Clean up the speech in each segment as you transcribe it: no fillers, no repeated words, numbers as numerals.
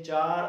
4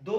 2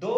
2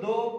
2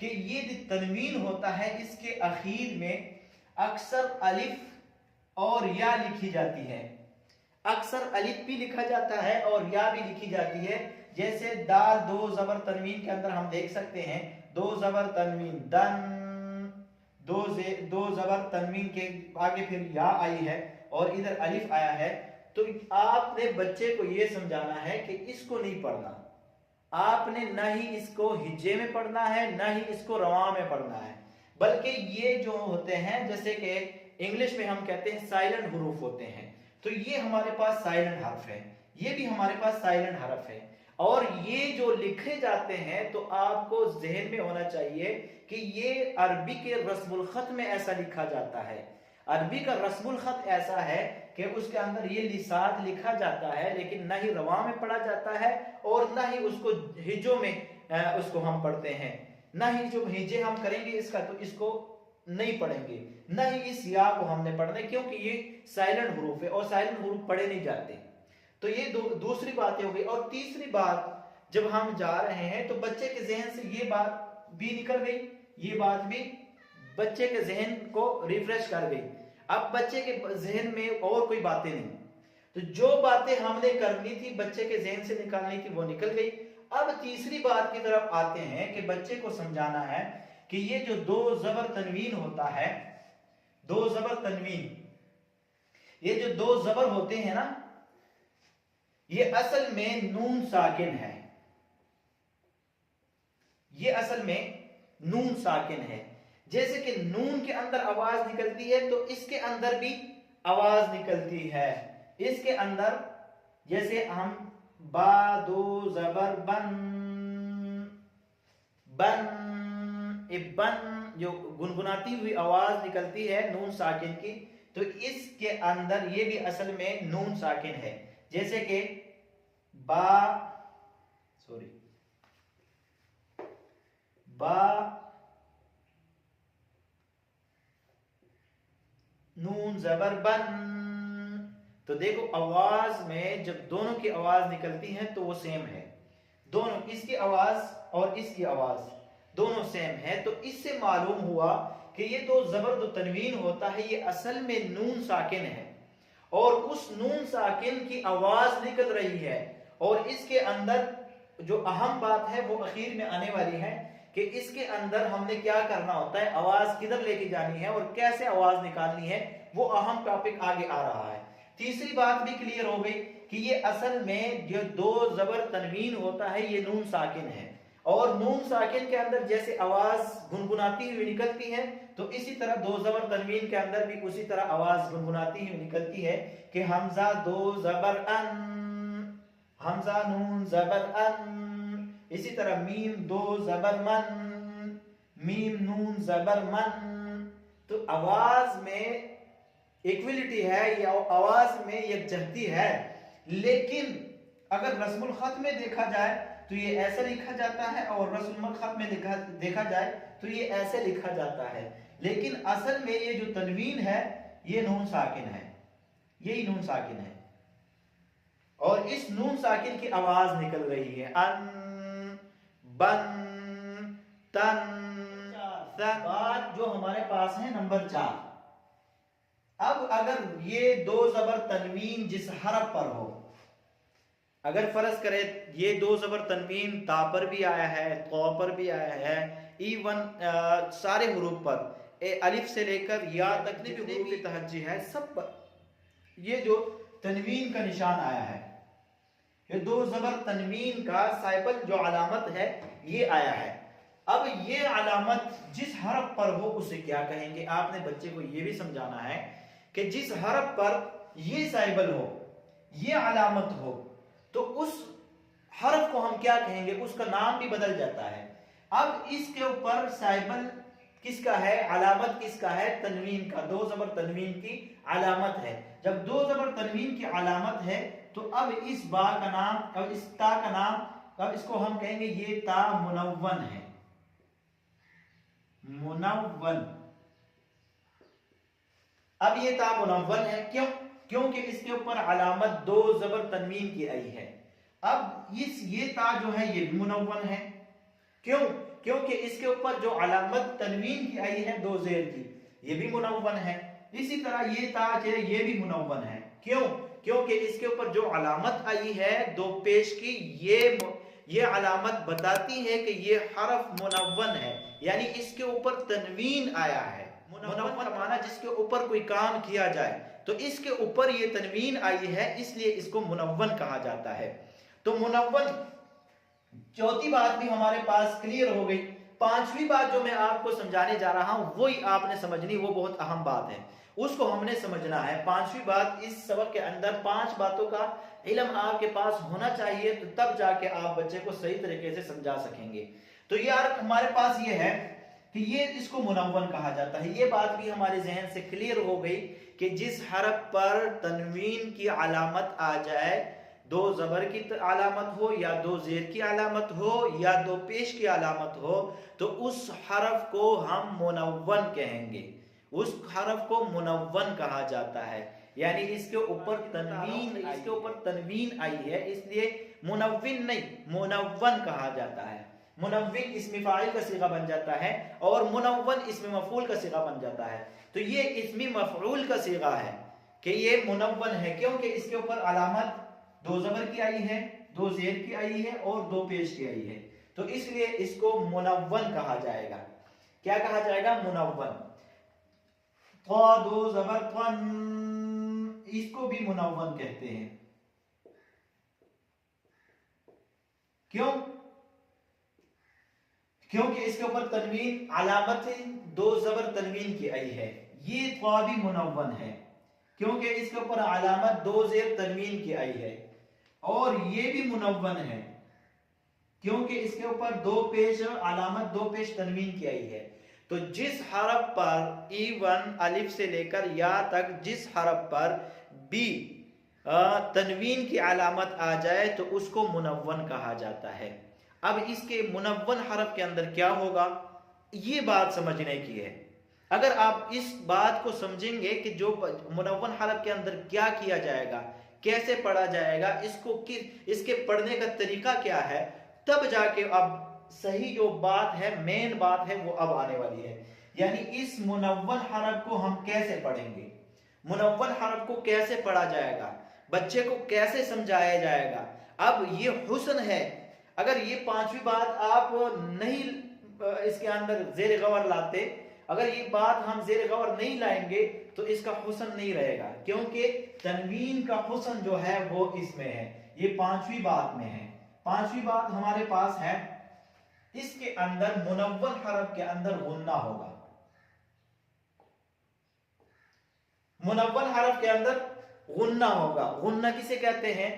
کہ یہ جو تنوین ہوتا ہے اس کے اخیر میں اکثر الف اور یا لکھی جاتی ہے، اکثر الف بھی لکھا جاتا ہے اور یا بھی لکھی جاتی ہے. جیسے دال دو زبر تنوین کے اندر ہم دیکھ سکتے ہیں دو زبر تنوین دن، دو زبر تنوین کے آگے پھر یا آئی ہے اور ادھر الف آیا ہے. تو آپ نے بچے کو یہ سمجھانا ہے کہ اس کو نہیں پڑھنا، آپ نے نہ ہی اس کو ہجے میں پڑھنا ہے نہ ہی اس کو رواں میں پڑھنا ہے، بلکہ یہ جو ہوتے ہیں جیسے کہ انگلش میں ہم کہتے ہیں سائلنٹ حروف ہوتے ہیں، تو یہ ہمارے پاس سائلنٹ حرف ہے، یہ بھی ہمارے پاس سائلنٹ حرف ہے. اور یہ جو لکھے جاتے ہیں تو آپ کو ذہن میں ہونا چاہیے کہ یہ عربی کے رسم الخط میں ایسا لکھا جاتا ہے. عربی کا رسم الخط ایسا ہے کہ اس کے اندر یہ لسات لکھا جاتا ہے، لیکن نہ ہی رواں میں پڑھا جاتا ہے اور نہ ہی اس کو ہجوں میں اس کو ہم پڑھتے ہیں، نہ ہی جو ہجے ہم کریں گے اس کا تو اس کو نہیں پڑھیں گے، نہ ہی اس یا کو ہم نے پڑھنا ہے کیونکہ یہ سائلنٹ حروف ہے اور سائلنٹ حروف پڑھے نہیں جاتے. تو یہ دوسری باتیں ہو گئی. اور تیسری بات جب ہم جا رہے ہیں تو بچے کے ذہن سے یہ بات بھی نکل گئی، یہ بات بھی بچے کے ذہن کو ریفریش کر گئی. اب بچے کے ذہن میں اور کوئی باتیں نہیں، تو جو باتیں ہم نے کرنی تھی بچے کے ذہن سے نکالنی تھی وہ نکل گئی. اب تیسری بات کی طرف آتے ہیں کہ بچے کو سمجھانا ہے کہ یہ جو دو زبر تنوین ہوتا ہے، دو زبر تنوین، یہ جو دو زبر ہوتے ہیں نا یہ اصل میں نون ساکن ہے، یہ اصل میں نون ساکن ہے. جیسے کہ نون کے اندر آواز نکلتی ہے تو اس کے اندر بھی آواز نکلتی ہے. اس کے اندر جیسے ہم با دو زبر بن، بن بن جو گنگناتی ہوئی آواز نکلتی ہے نون ساکن کی، تو اس کے اندر یہ بھی اصل میں نون ساکن ہے. جیسے کہ با نون زبر بن، تو دیکھو آواز میں جب دونوں کی آواز نکلتی ہے تو وہ سیم ہے، دونوں اس کی آواز اور اس کی آواز دونوں سیم ہے. تو اس سے معلوم ہوا کہ یہ دو زبر دو تنوین ہوتا ہے یہ اصل میں نون ساکن ہے اور اس نون ساکن کی آواز نکل رہی ہے. اور اس کے اندر جو اہم بات ہے وہ اخیر میں آنے والی ہے کہ اس کے اندر ہم نے کیا کرنا ہوتا ہے، آواز کدھر لے کے جانی ہے اور کیسے آواز نکالنی ہے، وہ اہم ٹاپک آگے آ رہا ہے. تیسری بات بھی کلیئر ہو گئی کہ یہ اصل میں جو دو زبر تنوین ہوتا ہے یہ نون ساکن ہے اور نون ساکن کے اندر جیسے آواز گنگناتی ہوئی نکلتی ہے تو اسی طرح دو زبر تنوین کے اندر بھی اسی طرح آواز گنگناتی ہوئی نکلتی ہے کہ حمزہ دو زبر ان، حمزہ نون زبر ان، اسی طرح میم دو زبر من، میم نون زبر من. تو آواز میں ایکویلٹی ہے، یہ آواز میں یکجہتی ہے، لیکن اگر رسم الخط میں دیکھا جائے تو یہ ایسے لکھا جاتا ہے اور رسم الخط میں دیکھا جائے تو یہ ایسے لکھا جاتا ہے. لیکن اصل میں یہ جو تنوین ہے یہ نون ساکن ہے، یہی نون ساکن ہے اور اس نون ساکن کی آواز نکل رہی ہے. ان، بن، تن، بات جو ہمارے پاس ہے نمبر 4. اب اگر یہ دو زبر تنوین جس حرف پر ہو، اگر فرض کرے یہ دو زبر تنوین تا پر بھی آیا ہے، تو پر بھی آیا ہے، ایون سارے حروف پر الف سے لے کر یا تک بھی حروف تہجی ہے، سب پر یہ جو تنوین کا نشان آیا ہے، یہ دو زبر تنوین کا سائبل جو علامت ہے یہ آیا ہے. اب یہ علامت جس حرف پر ہو اسے کیا کہیں گے؟ آپ نے بچے کو یہ بھی سمجھانا ہے کہ جس حرف پر یہ سائبل ہو، یہ علامت ہو، تو اس حرف کو ہم کیا کہیں گے؟ اس کا نام بھی بدل جاتا ہے. اب اس کے اوپر سائبل کس کا ہے، علامت کس کا ہے؟ تنوین کا، دو زبر تنوین کی علامت ہے. جب دو زبر تنوین کی علامت ہے تو اب اس با کا نام اور اس تا کا نام، اب اس کو ہم کہیں گے یہ تا منون ہے، منون. اب یہ تا منون ہے کیوں؟ کیونکہ اس کے اوپر علامت دو زبر تنوین کی آئی ہے. اب یہ تا جو ہے یہ بھی منون ہے، کیوں؟ کیونکہ اس کے اوپر جو علامت تنوین کی آئی ہے دو زیر کی، یہ بھی منون ہے. اسی طرح یہ تاج ہے، یہ بھی منون ہے. کیوں؟ کیونکہ اس کے اوپر جو علامت آئی ہے دو پیش کی، یہ علامت بتاتی ہے کہ یہ حرف منون ہے، یعنی اس کے اوپر تنوین آیا ہے. منون کا معنی جس کے اوپر کوئی کام کیا جائے، تو اس کے اوپر یہ تنوین آئی ہے، اس لیے اس کو منون کہا جاتا ہے. تو منون، چوتھی بات بھی ہمارے پاس کلیئر ہو گئی. پانچویں بات جو میں آپ کو سمجھانے جا رہا ہوں وہی آپ نے سمجھنی، وہ بہت اہم بات ہے، اس کو ہم نے سمجھنا ہے. پانچویں بات، اس سبق کے اندر 5 باتوں کا علم آپ کے پاس ہونا چاہیے، تو تب جا کے آپ بچے کو صحیح طریقے سے سمجھا سکیں گے. تو یار ہمارے پاس یہ ہے کہ یہ اس کو منون کہا جاتا ہے. یہ بات بھی ہمارے ذہن سے کلیئر ہو گئی کہ جس حرف پر تنوین کی علامت آ جائے، دو زبر کی علامت ہو یا دو زیر کی علامت ہو یا دو پیش کی علامت ہو، تو اس حرف کو ہم منون کہیں گے. اس حرف کو منون کہا جاتا ہے، یعنی اس کے اوپر تنوین آئی ہے، اس لیے منون نہیں، منون کہا جاتا ہے. منون اسم فاعل کا صیغہ بن جاتا ہے اور منون اسم مفعول کا صیغہ بن جاتا ہے. تو یہ اسم مفعول کا صیغہ ہے کہ یہ منون ہے، کیونکہ اس کے اوپر علامت دو زبر کی آئی ہے، دو زیر کی آئی ہے اور دو پیش کی آئی ہے. تو اس لیے اس کو منون کہا جائے گا. کیا کہا جائے گا؟ منون. طا دو زبر طن، اس کو بھی منون کہتے ہیں. کیوں؟ کیونکہ اس کے اوپر تنوین، علامت دو زبر تنوین کی آئی ہے. یہ طا بھی منون ہے کیونکہ اس کے اوپر علامت دو زیر تنوین کی آئی ہے، اور یہ بھی منون ہے کیونکہ اس کے اوپر دو پیش علامت دو پیش تنوین کی آئی ہے. تو جس حرف پر ایون الف سے لے کر یا تک جس حرف پر بھی تنوین کی علامت آ جائے تو اس کو منون کہا جاتا ہے. اب اس کے منون حرف کے اندر کیا ہوگا، یہ بات سمجھنے کی ہے. اگر آپ اس بات کو سمجھیں گے کہ جو منون حرف کے اندر کیا کیا جائے گا، کیسے پڑھا جائے گا، اس کے پڑھنے کا طریقہ کیا ہے، تب جا کے اب صحیح جو بات ہے، مین بات ہے، وہ اب آنے والی ہے. یعنی اس منون حرف کو ہم کیسے پڑھیں گے، منون حرف کو کیسے پڑھا جائے گا، بچے کو کیسے سمجھایا جائے گا. اب یہ حسن ہے، اگر یہ پانچویں بات آپ نہیں اس کے اندر زیر غور لاتے، اگر یہ بات ہم زیر غور نہیں لائیں گے تو اس کا حسن نہیں رہے گا، کیونکہ تنوین کا حسن جو ہے وہ اس میں ہے، یہ پانچویں بات میں ہے. پانچویں بات ہمارے پاس ہے، اس کے اندر منون حرف کے اندر غنہ ہوگا. منون حرف کے اندر غنہ ہوگا. غنہ کسے کہتے ہیں؟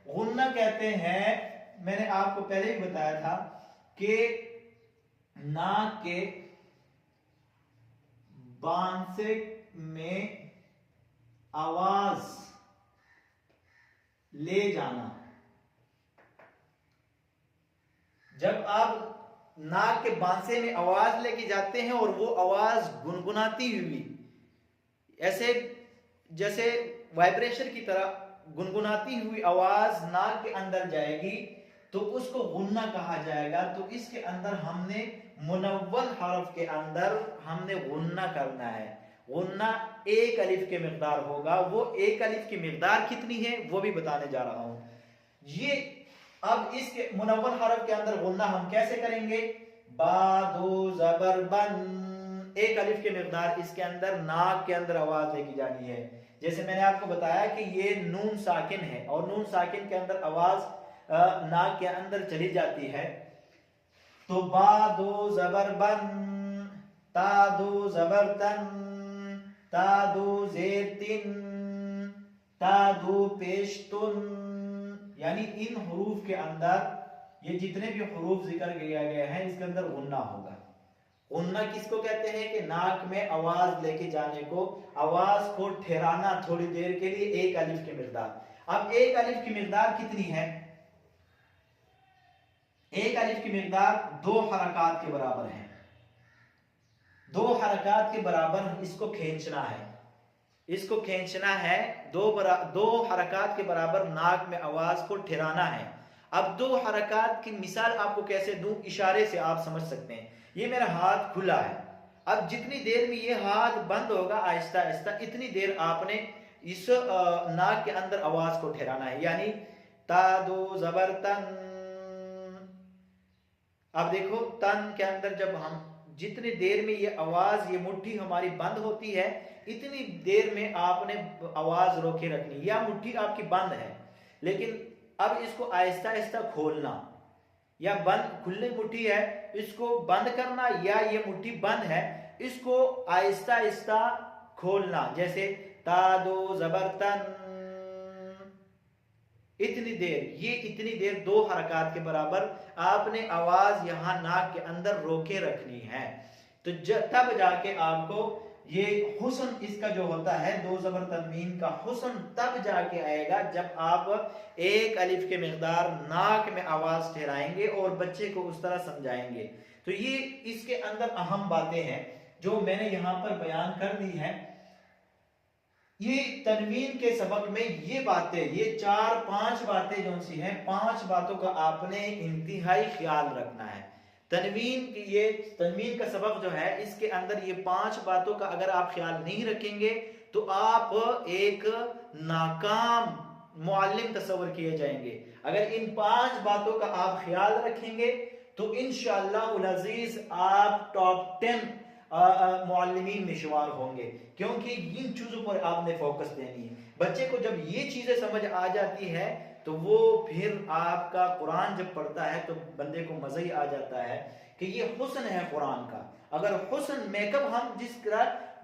غنہ کہتے ہیں، میں نے آپ کو پہلے ہی بتایا تھا کہ ناک کے بانسے میں آواز لے جانا. جب آپ ناک کے بانسے میں آواز لے کے جاتے ہیں اور وہ آواز گنگناتی ہوئی، ایسے جیسے وائبریشن کی طرح گنگناتی ہوئی آواز ناک کے اندر جائے گی تو اس کو غنہ کہا جائے گا. تو اس کے اندر ہم نے منون حرف کے اندر ہم نے غنہ کرنا ہے. غنہ ایک الف کے مقدار ہوگا. وہ ایک الف کی مقدار کتنی ہے وہ بھی بتانے جا رہا ہوں. یہ اب اس کے منون حرف کے اندر غنہ ہم کیسے کریں گے؟ با دو زبر بن، ایک الف کے مقدار اس کے اندر ناک کے اندر آواز لے کی جانی ہے. جیسے میں نے آپ کو بتایا کہ یہ نون ساکن ہے اور نون ساکن کے اندر آواز ناک کے اندر چلی جاتی ہے. تو با دو زبر بن، تا دو زبر تن، تا دو زیر تن، تا دو پیش تن. یعنی ان حروف کے اندر یہ جتنے بھی حروف ذکر کیا گیا ہے اس کے اندر غنہ ہوگا. غنہ کس کو کہتے ہیں؟ کہ ناک میں آواز لے کے جانے کو، آواز کو ٹھہرانا تھوڑی دیر کے لیے ایک الف کی مقدار. اب ایک الف کی مقدار کتنی ہے؟ ایک الف کی مقدار 2 حرکات کے برابر ہے. 2 حرکات کے برابر اس کو کھینچنا ہے، اس کو کھینچنا ہے. 2 حرکات کے برابر ناک میں آواز کو ٹھہرانا ہے. اب دو حرکات کی مثال آپ کو کیسے دوں، اشارے سے آپ سمجھ سکتے ہیں. یہ میرا ہاتھ کھلا ہے، اب جتنی دیر میں یہ ہاتھ بند ہوگا آہستہ آہستہ، اتنی دیر آپ نے اس ناک کے اندر آواز کو ٹھہرانا ہے. یعنی تا دو زبر تن. اب دیکھو تن کے اندر جب ہم جتنی دیر میں یہ آواز، یہ مٹھی ہماری بند ہوتی ہے، اتنی دیر میں آپ نے آواز روکے رکھنی. یا مٹھی آپ کی بند ہے لیکن اب اس کو آہستہ آہستہ کھولنا، یا بند کھلنے مٹھی ہے اس کو بند کرنا، یا یہ مٹھی بند ہے اس کو آہستہ آہستہ کھولنا. جیسے تا دو زبر تن، اتنی دیر، یہ اتنی دیر دو حرکات کے برابر آپ نے آواز یہاں ناک کے اندر روکے رکھنی ہے. تو تب جا کے آپ کو یہ حسن اس کا جو ہوتا ہے دو زبر تنوین کا حسن تب جا کے آئے گا جب آپ ایک الف کے مقدار ناک میں آواز ٹھہرائیں گے اور بچے کو اس طرح سمجھائیں گے. تو یہ اس کے اندر اہم باتیں ہیں جو میں نے یہاں پر بیان کر دی ہیں. یہ تنوین کے سبق میں یہ باتیں، یہ 4-5 باتیں جو سی ہیں، 5 باتوں کا آپ نے انتہائی خیال رکھنا ہے. تنوین کا سبق جو ہے اس کے اندر یہ 5 باتوں کا اگر آپ خیال نہیں رکھیں گے تو آپ ایک ناکام معلم تصور کیے جائیں گے. اگر ان 5 باتوں کا آپ خیال رکھیں گے تو انشاءاللہ العزیز آپ ٹاپ 10 معلمین میں شمار ہوں گے، کیونکہ ان چیزوں پر آپ نے فوکس دینی ہے. بچے کو جب یہ چیزیں سمجھ آ جاتی ہے تو وہ پھر آپ کا قرآن جب پڑھتا ہے تو بندے کو مزہ ہی آ جاتا ہے کہ یہ حسن ہے قرآن کا. اگر حسن میک اپ ہم جس طرح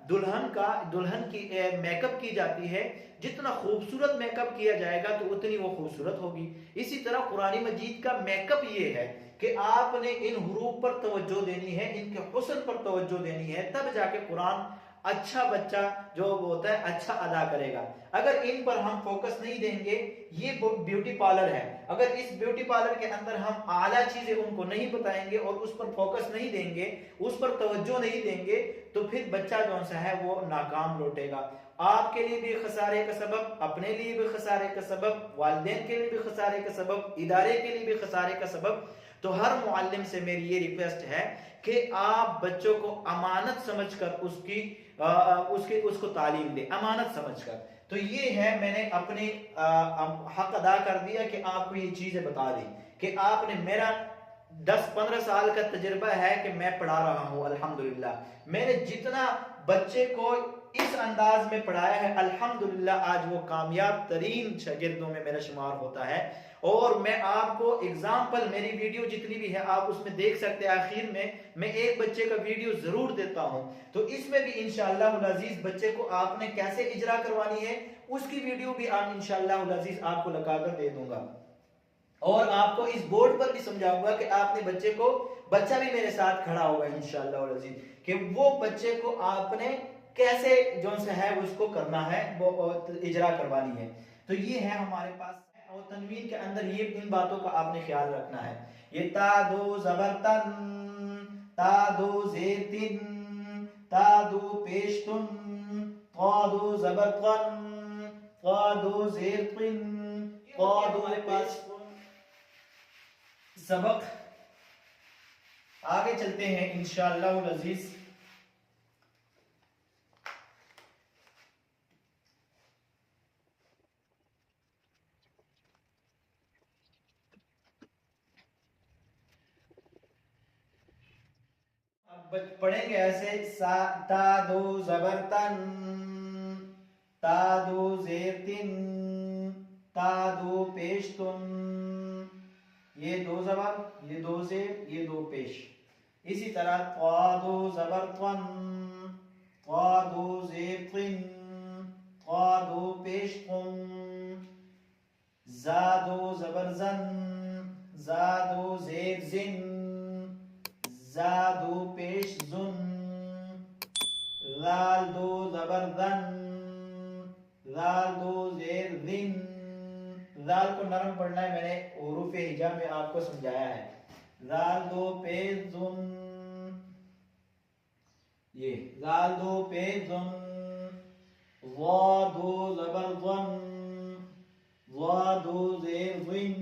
دلہن کی میک اپ کی جاتی ہے، جتنا خوبصورت میک اپ کیا جائے گا تو اتنی وہ خوبصورت ہوگی. اسی طرح قرآن مجید کا میک اپ یہ ہے کہ آپ نے ان حروف پر توجہ دینی ہے، ان کے حسن پر توجہ دینی ہے، تب جا کے قرآن اچھا بچہ جو ہوتا ہے اچھا ادا کرے گا. اگر ان پر ہم فوکس نہیں دیں گے، یہ بیوٹی پارلر ہے، اگر اس بیوٹی پارلر کے اندر ہم اعلیٰ چیزیں ان کو نہیں بتائیں گے اور اس پر فوکس نہیں دیں گے، اس پر توجہ نہیں دیں گے تو پھر بچہ جو ہے وہ ناکام لوٹے گا. آپ کے لیے بھی خسارے کا سبب، اپنے لیے بھی خسارے کا سبب، والدین کے لیے بھی خسارے کا سبب، ادارے کے لیے بھی خسارے کا سبب. تو ہر معلم سے میری یہ ریکویسٹ ہے کہ آپ بچوں کو امانت سمجھ کر اس کو تعلیم دیں، امانت سمجھ کر. تو یہ ہے، میں نے اپنے حق ادا کر دیا کہ آپ کو یہ چیزیں بتا دی کہ آپ نے، میرا 10-15 سال کا تجربہ ہے کہ میں پڑھا رہا ہوں الحمدللہ. میں نے جتنا بچے کو اس انداز میں پڑھایا ہے الحمدللہ آج وہ کامیاب ترین شاگردوں میں میرا شمار ہوتا ہے. اور میں آپ کو اگزامپل، میری ویڈیو جتنی بھی ہے آپ اس میں دیکھ سکتے ہیں، آخر میں ایک بچے کا ویڈیو ضرور دیتا ہوں. تو اس میں بھی انشاءاللہ العزیز بچے کو آپ نے کیسے اجرا کروانی ہے اس کی ویڈیو بھی انشاءاللہ العزیز آپ کو لگا کر دے دوں گا. اور آپ کو اس بورڈ پر بھی سمجھاؤں گا کہ آپ نے بچہ بھی میرے ساتھ کھڑا ہوگا انشاءاللہ العزیز، کہ وہ بچے کو آپ نے کیسے جو ہے اس کو کرنا ہے، وہ اجرا کروانی ہے. تو یہ ہے ہمارے پاس. اور تنوین کے اندر یہ ان باتوں کا آپ نے خیال رکھنا ہے. یہ تا دو زبر تن، تا دو زیر تن، تا دو پیش تن، تا دو زبر تن، تا دو زیر تن، تا دو پیش تن. سبق آگے چلتے ہیں انشاءاللہ العزیز. پڑھیں گے ایسے، تا دو زبر تن، تا دو زیر تن، تا دو پیش تن. یہ 2 زبر، یہ 2 زیر، یہ 2 پیش. اسی طرح تا دو زبر تن، تا دو زیر تن، تا دو پیش تن. زا دو زبر زن، زا دو زیر زن، زا دو پیش زن. زال دو زبر زن، زال دو زیر زن. زال کو نرم پڑھنا ہے، میں نے حروف ہجا میں آپ کو سمجھایا ہے. زال دو پیش زن، یہ زال دو پیش زن. ضا دو زبر زن، ضا دو زیر زن،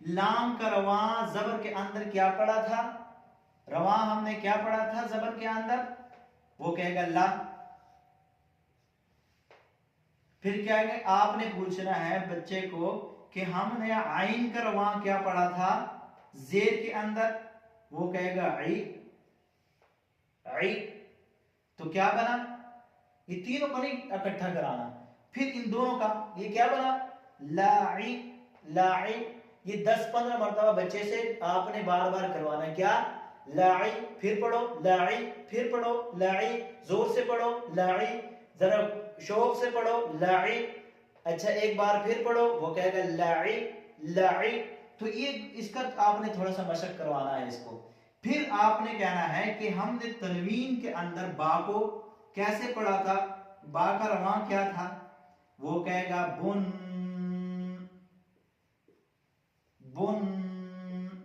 لام کا رواں زبر کے اندر کیا پڑا تھا؟ رواں ہم نے کیا پڑھا تھا زبر کے اندر؟ وہ کہے گا لا. پھر کیا ہے آپ نے پوچھنا ہے بچے کو کہ ہم نے عین کا رواں کیا پڑھا تھا زیر کے اندر؟ وہ کہے گا عی. عی تو کیا بنا؟ یہ تینوں کو نہیں اکٹھا کرانا. پھر ان دونوں کا یہ کیا بنا؟ لاعی. لاعی یہ 10-15 مرتبہ بچے سے آپ نے بار بار کروانا ہے. کیا؟ لاعی. پھر پڑھو لاعی. پھر پڑھو لاعی. زور سے پڑھو لاعی. ذرا شوق سے پڑھو لاعی. اچھا ایک بار پھر پڑھو. وہ کہے گا لاعی. لاعی. تو یہ اس کا آپ نے تھوڑا سا مشق کروانا ہے اس کو. پھر آپ نے کہنا ہے کہ ہم نے تنوین کے اندر با کو کیسے پڑھا تھا؟ با کا رواں کیا تھا؟ وہ کہے گا بن. بن.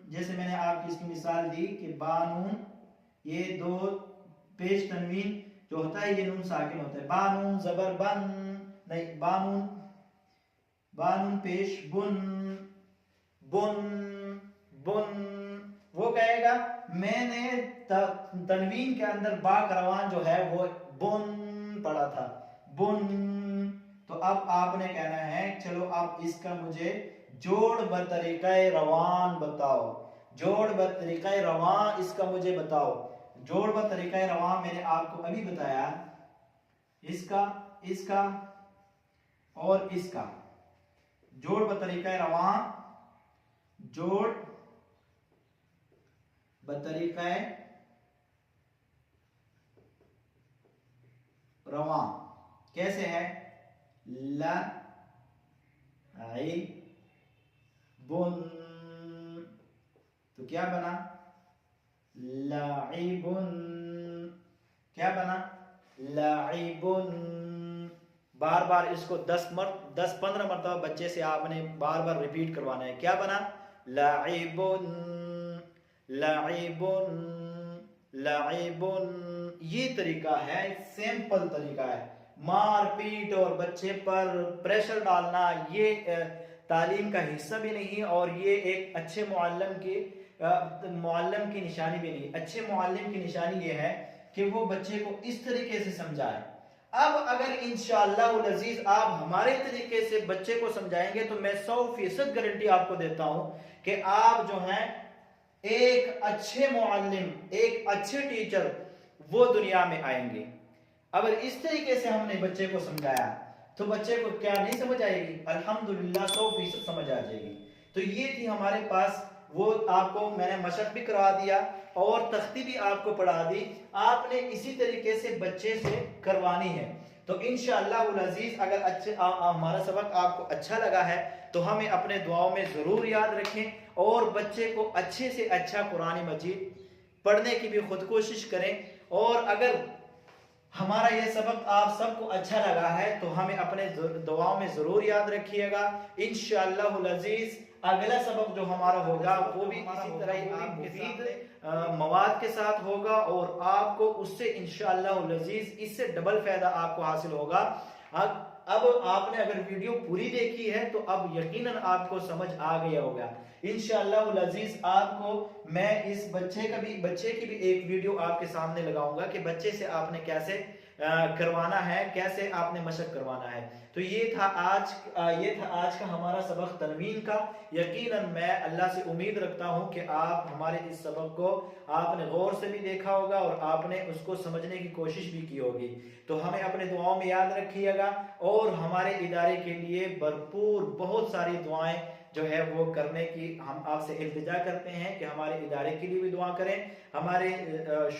جیسے میں نے آپ کی اس کی مثال دی کہ بانون، یہ دو پیش تنوین جو ہوتا ہے یہ نون ساکن ہوتا ہے. بانون زبر بن، نہیں بانون. بانون پیش بن. بن. بن. وہ کہے گا میں نے تنوین کے اندر با کا رواں جو ہے وہ بن پڑھا تھا. بن. تو اب آپ نے کہنا ہے چلو اب اس کا مجھے جوڑ بطریقہ روان بتاؤ. جوڑ بطریقہ رواں اس کا مجھے بتاؤ. جوڑ بطریقہ رواں میں نے آپ کو ابھی بتایا. اس کا اور اس کا جوڑ بطریقہ رواں. جوڑ بطریقہ رواں کیسے ہے؟ لا عی بن. تو کیا بنا؟ لاعبن. کیا بنا؟ لاعبن. بار بار اس کو 10-15 مرتبہ بچے سے آپ نے بار بار ریپیٹ کروانا ہے. کیا بنا؟ لاعبن. لاعبن. لاعبن. یہ طریقہ ہے، سیمپل طریقہ ہے. مار پیٹ اور بچے پر پریشر ڈالنا یہ تعلیم کا حصہ بھی نہیں، اور یہ ایک اچھے معلم کی نشانی بھی نہیں. اچھے معلم کی نشانی یہ ہے کہ وہ بچے کو اس طریقے سے سمجھائے. اب اگر انشاءاللہ العزیز آپ ہمارے طریقے سے بچے کو سمجھائیں گے تو میں 100% گارنٹی آپ کو دیتا ہوں کہ آپ جو ہیں ایک اچھے معلم، ایک اچھے ٹیچر وہ دنیا میں آئیں گے. اگر اس طریقے سے ہم نے بچے کو سمجھایا تو بچے کو کیا نہیں سمجھ آئے گی؟ الحمدللہ 100% سمجھ آ جائے گی. تو یہ تھی ہمارے پاس، وہ آپ کو میں نے مشق بھی کروا دیا اور تختی بھی آپ کو پڑھا دی. آپ نے اسی طریقے سے بچے سے کروانی ہے. تو انشاءاللہ العزیز اگر ہمارا سبق آپ کو اچھا لگا ہے تو ہمیں اپنے دعاؤں میں ضرور یاد رکھیں، اور بچے کو اچھے سے اچھا قرآن مجید پڑھنے کی بھی خود کوشش کریں. اور اگر ہمارا یہ سبق آپ سب کو اچھا لگا ہے تو ہمیں اپنے دعاؤں میں ضرور یاد رکھیے گا. انشاءاللہ العزیز اگلا سبق جو ہمارا ہوگا وہ بھی اسی طرح ہی مفید مواد کے ساتھ ہوگا، اور آپ کو اس سے انشاءاللہ العزیز اس سے ڈبل فائدہ آپ کو حاصل ہوگا. اب آپ نے اگر ویڈیو پوری دیکھی ہے تو اب یقیناً آپ کو سمجھ آ گیا ہوگا. انشاءاللہ العزیز آپ کو میں اس بچے کی بھی ایک ویڈیو آپ کے سامنے لگاؤں گا کہ بچے سے آپ نے کیسے کروانا ہے، کیسے آپ نے مشق کروانا ہے. تو یہ تھا آج کا ہمارا سبق تنوین کا. یقیناً میں اللہ سے امید رکھتا ہوں کہ آپ ہمارے اس سبق کو آپ نے غور سے بھی دیکھا ہوگا اور آپ نے اس کو سمجھنے کی کوشش بھی کی ہوگی. تو ہمیں اپنے دعاؤں میں یاد رکھیے گا، اور ہمارے ادارے کے لیے بھرپور بہت ساری دعائیں جو ہے وہ کرنے کی ہم آپ سے التجا کرتے ہیں کہ ہمارے ادارے کے لیے بھی دعا کریں، ہمارے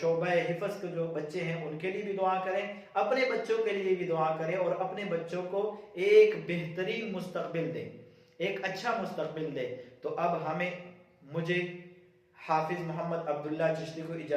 شعبہ حفظ کے جو بچے ہیں ان کے لیے بھی دعا کریں، اپنے بچوں کے لیے بھی دعا کریں، اور اپنے بچوں کو ایک بہترین مستقبل دیں، ایک اچھا مستقبل دیں. تو اب مجھے حافظ محمد عبداللہ چشتی کو اجازت